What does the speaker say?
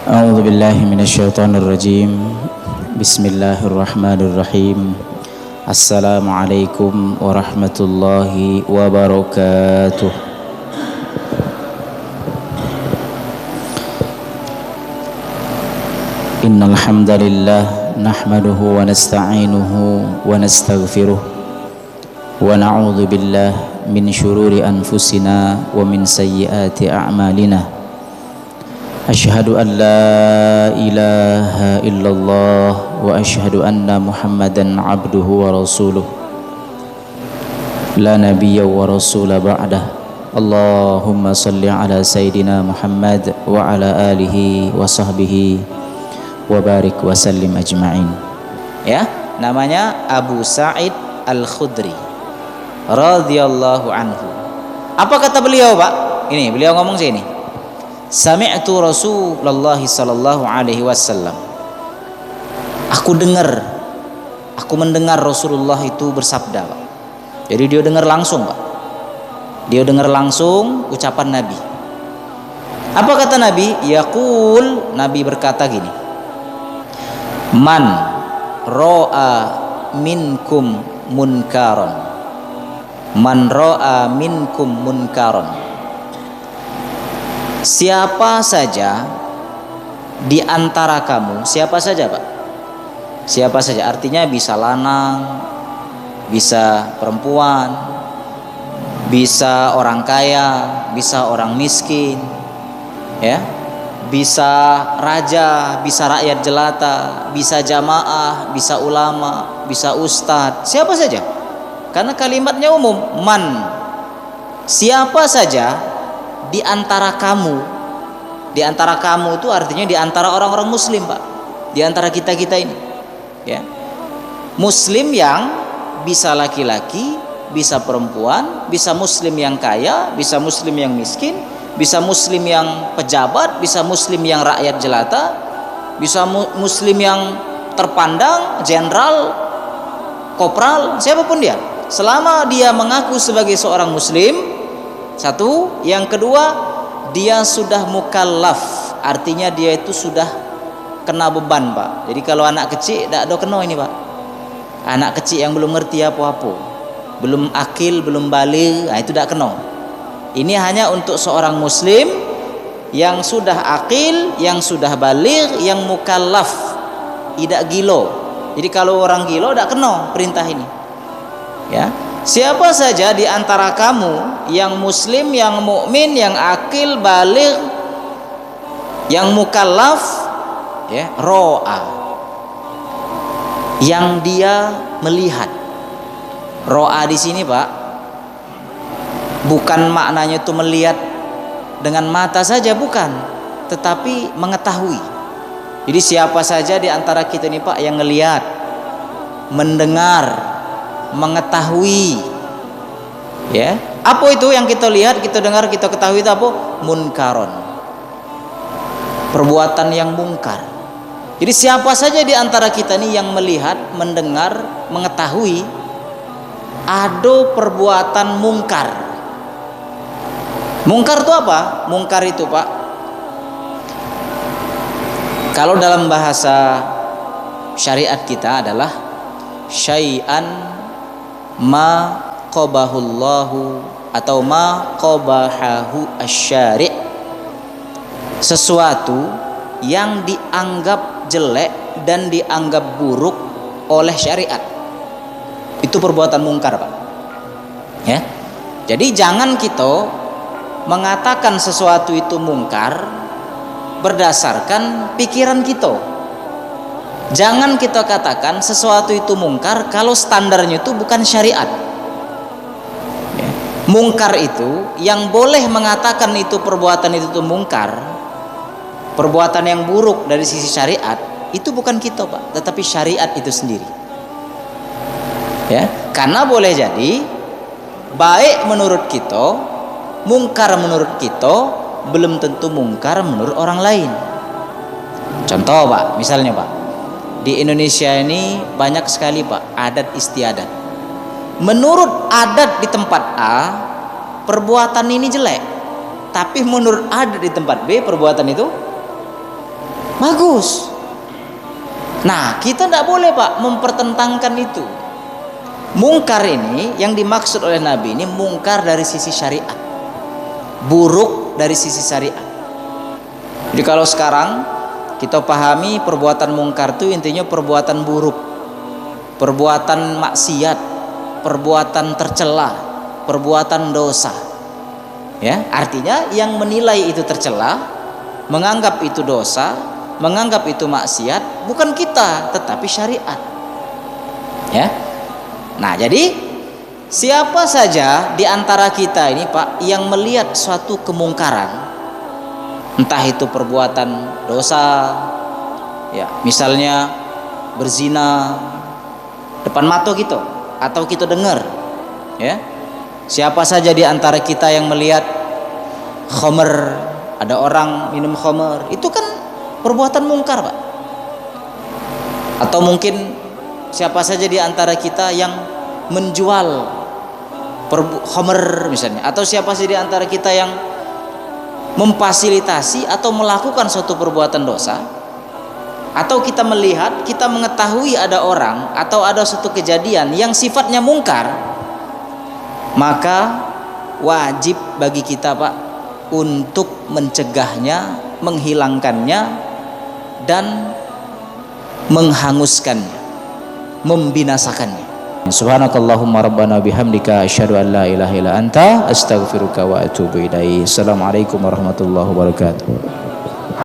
أعوذ بالله من الشيطان الرجيم. بسم الله الرحمن الرحيم. السلام عليكم ورحمة الله وبركاته. إن الحمد لله نحمده ونستعينه ونستغفره ونعوذ بالله من شرور أنفسنا ومن سيئات أعمالنا. أشهد أن لا إله إلا الله وأشهد أن محمدا عبده ورسوله لا نبي ورسول بعده. اللهم صل على سيدنا محمد وعلى آله وصحبه wabarik wasallim ajma'in. Ya, namanya Abu Sa'id Al-Khudri radhiyallahu anhu. Apa kata beliau, Pak? Ini beliau ngomong sini. Sami'tu Rasulullah sallallahu alaihi wasallam. Aku mendengar Rasulullah itu bersabda, Pak. Jadi dia dengar langsung, Pak. Dia dengar langsung ucapan Nabi. Apa kata Nabi? Yaqul, Nabi berkata gini. Man ro'a minkum munkaron. Man ro'a minkum munkaron. Siapa saja di antara kamu, siapa saja, Pak? Siapa saja, artinya bisa lanang, bisa perempuan, bisa orang kaya, bisa orang miskin, ya. Bisa raja, bisa rakyat jelata, bisa jamaah, bisa ulama, bisa ustadz, siapa saja. Karena kalimatnya umum. Man, siapa saja di antara kamu. Di antara kamu itu artinya di antara orang-orang muslim, Pak. Di antara kita-kita ini, ya. Muslim yang bisa laki-laki, bisa perempuan, bisa muslim yang kaya, bisa muslim yang miskin, bisa muslim yang pejabat, bisa muslim yang rakyat jelata, bisa muslim yang terpandang, jenderal, kopral, siapapun dia. Selama dia mengaku sebagai seorang muslim, satu. Yang kedua, dia sudah mukallaf, artinya dia itu sudah kena beban, Pak. Jadi kalau anak kecil tidak ada kena ini, Pak. Anak kecil yang belum ngerti apa-apa, belum akil, belum balik, itu tidak kena. Ini hanya untuk seorang muslim yang sudah akil, yang sudah baligh, yang mukallaf, tidak gilo. Jadi kalau orang gilo tidak kena perintah ini. Ya. Siapa saja di antara kamu yang muslim, yang mukmin, yang akil, baligh, yang mukallaf, ya, ro'a, yang dia melihat. Ro'a di sini, Pak, bukan maknanya itu melihat dengan mata saja, bukan, tetapi mengetahui. Jadi siapa saja di antara kita ini, Pak, yang melihat, mendengar, mengetahui, ya. Apa itu yang kita lihat, kita dengar, kita ketahui itu apa? Munkaron, perbuatan yang mungkar. Jadi siapa saja di antara kita ini yang melihat, mendengar, mengetahui ada perbuatan mungkar. Mungkar itu apa? Mungkar itu, Pak, kalau dalam bahasa syariat kita adalah syai'an ma qabahullahu atau ma qabahahu asy-syari', sesuatu yang dianggap jelek dan dianggap buruk oleh syariat. Itu perbuatan mungkar, Pak. Ya. Jadi jangan kita mengatakan sesuatu itu mungkar berdasarkan pikiran kita. Jangan kita katakan sesuatu itu mungkar kalau standarnya itu bukan syariat. Ya. Mungkar itu yang boleh mengatakan itu perbuatan itu mungkar, perbuatan yang buruk dari sisi syariat, itu bukan kita, Pak, tetapi syariat itu sendiri. Ya, karena boleh jadi baik menurut kita, mungkar menurut kita, belum tentu mungkar menurut orang lain. Contoh, Pak, misalnya, Pak, di Indonesia ini banyak sekali, Pak, adat istiadat. Menurut adat di tempat A, perbuatan ini jelek, tapi menurut adat di tempat B, perbuatan itu bagus. Nah, kita tidak boleh Pak mempertentangkan itu. Mungkar ini yang dimaksud oleh Nabi ini mungkar dari sisi syariat, buruk dari sisi syariat. Jadi kalau sekarang kita pahami perbuatan mungkar itu intinya perbuatan buruk, perbuatan maksiat, perbuatan tercela, perbuatan dosa. Ya, artinya yang menilai itu tercela, menganggap itu dosa, menganggap itu maksiat bukan kita, tetapi syariat. Ya. Nah, jadi siapa saja di antara kita ini Pak yang melihat suatu kemungkaran, entah itu perbuatan dosa, ya, misalnya berzina depan mata gitu, atau kita dengar, ya. Siapa saja di antara kita yang melihat khamr, ada orang minum khamr, itu kan perbuatan mungkar Pak. Atau mungkin siapa saja di antara kita yang menjual khamr misalnya, atau siapa saja di antara kita yang memfasilitasi atau melakukan suatu perbuatan dosa, atau kita melihat, kita mengetahui ada orang atau ada suatu kejadian yang sifatnya mungkar, maka wajib bagi kita Pak untuk mencegahnya, menghilangkannya, dan menghanguskannya, membinasakannya. Subhanakallahumma rabbana bihamdika asyhadu an la ilaha illa anta astaghfiruka wa atubu ilaik. Assalamualaikum warahmatullahi wabarakatuh.